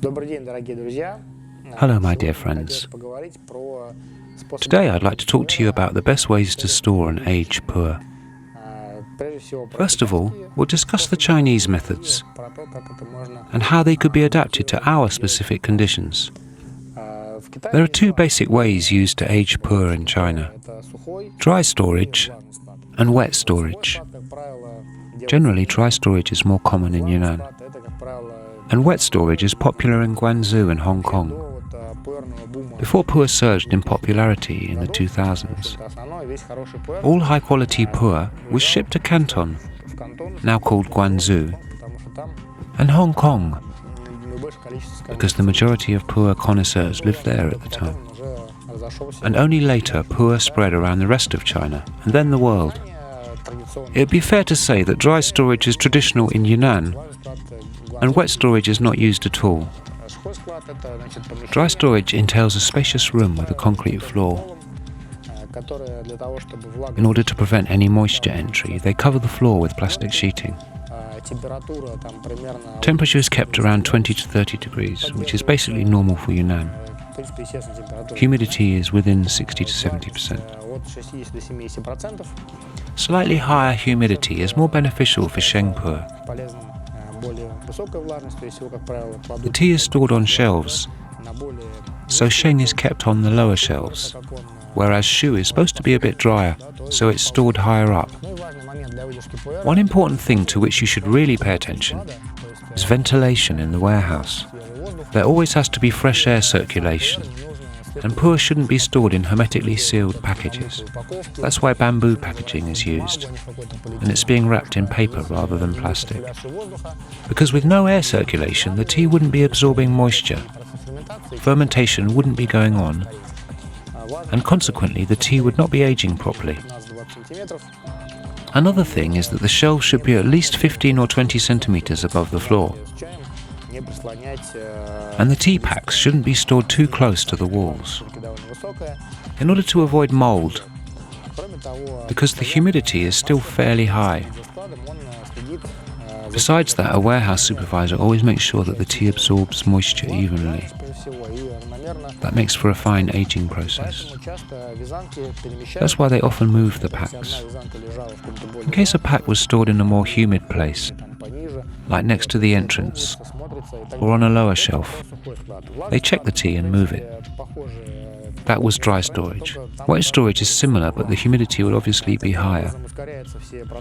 Hello, my dear friends. Today I'd like to talk to you about the best ways to store and age pu'er. First of all, we'll discuss the Chinese methods and how they could be adapted to our specific conditions. There are two basic ways used to age pu'er in China: dry storage and wet storage. Generally, dry storage is more common in Yunnan, and wet storage is popular in Guangzhou and Hong Kong. Before pu'er surged in popularity in the 2000s, all high-quality pu'er was shipped to Canton, now called Guangzhou, and Hong Kong, because the majority of pu'er connoisseurs lived there at the time. And only later pu'er spread around the rest of China, and then the world. It would be fair to say that dry storage is traditional in Yunnan, and wet storage is not used at all. Dry storage entails a spacious room with a concrete floor. In order to prevent any moisture entry, they cover the floor with plastic sheeting. Temperature is kept around 20 to 30 degrees, which is basically normal for Yunnan. Humidity is within 60 to 70%. Slightly higher humidity is more beneficial for Sheng pu'er. The tea is stored on shelves, so Sheng is kept on the lower shelves, whereas Shu is supposed to be a bit drier, so it's stored higher up. One important thing to which you should really pay attention is ventilation in the warehouse. There always has to be fresh air circulation, and pu'er shouldn't be stored in hermetically sealed packages. That's why bamboo packaging is used, and it's being wrapped in paper rather than plastic. Because with no air circulation, the tea wouldn't be absorbing moisture, fermentation wouldn't be going on, and consequently the tea would not be aging properly. Another thing is that the shelves should be at least 15 or 20 centimeters above the floor. And the tea packs shouldn't be stored too close to the walls, in order to avoid mold, because the humidity is still fairly high. Besides that, a warehouse supervisor always makes sure that the tea absorbs moisture evenly. That makes for a fine aging process. That's why they often move the packs. In case a pack was stored in a more humid place, like next to the entrance, or on a lower shelf, they check the tea and move it. That was dry storage. Wet storage is similar, but the humidity will obviously be higher.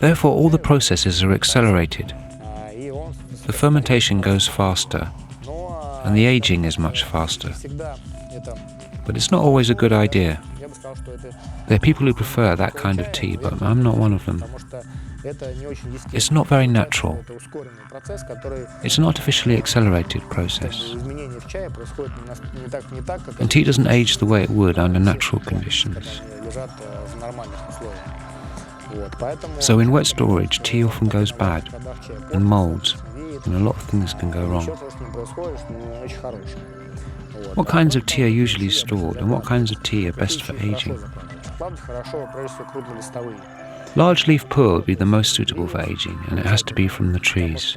Therefore, all the processes are accelerated. The fermentation goes faster, and the aging is much faster. But it's not always a good idea. There are people who prefer that kind of tea, but I'm not one of them. It's not very natural. It's an artificially accelerated process. And tea doesn't age the way it would under natural conditions. So in wet storage, tea often goes bad and molds, and a lot of things can go wrong. What kinds of tea are usually stored, and what kinds of tea are best for aging? Large leaf pu'er would be the most suitable for aging, and it has to be from the trees.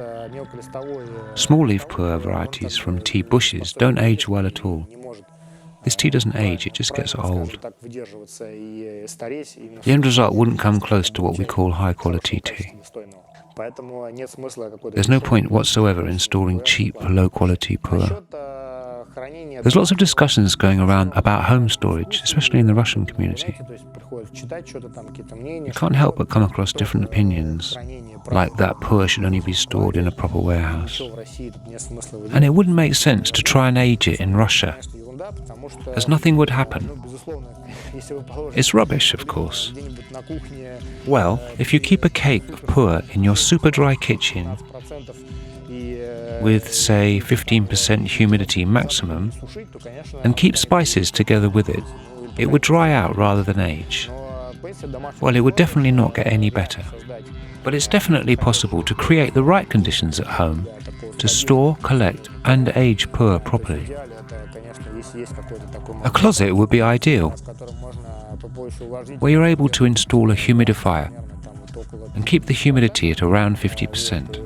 Small leaf pu'er varieties from tea bushes don't age well at all. This tea doesn't age, it just gets old. The end result wouldn't come close to what we call high quality tea. There's no point whatsoever in storing cheap, low quality pu'er. There's lots of discussions going around about home storage, especially in the Russian community. You can't help but come across different opinions, like that pu'er should only be stored in a proper warehouse. And it wouldn't make sense to try and age it in Russia, as nothing would happen. It's rubbish, of course. Well, if you keep a cake of pu'er in your super dry kitchen, with, say, 15% humidity maximum, and keep spices together with it, it would dry out rather than age. Well, it would definitely not get any better. But it's definitely possible to create the right conditions at home to store, collect, and age pu'er properly. A closet would be ideal, where you're able to install a humidifier and keep the humidity at around 50%.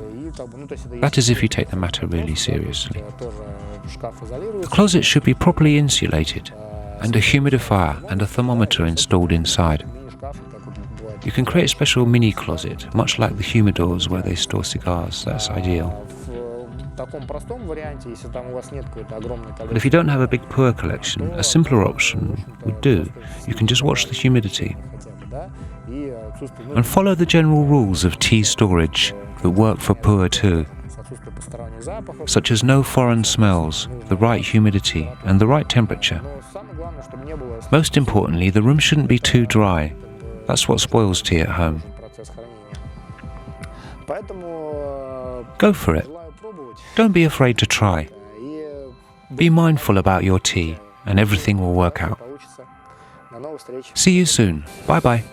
That is if you take the matter really seriously. The closet should be properly insulated, and a humidifier and a thermometer installed inside. You can create a special mini closet, much like the humidors where they store cigars. That's ideal. But if you don't have a big Puer collection, a simpler option would do. You can just watch the humidity and follow the general rules of tea storage that work for Puer too, such as no foreign smells, the right humidity and the right temperature. Most importantly, the room shouldn't be too dry. That's what spoils tea at home. Go for it. Don't be afraid to try. Be mindful about your tea and everything will work out. See you soon. Bye-bye.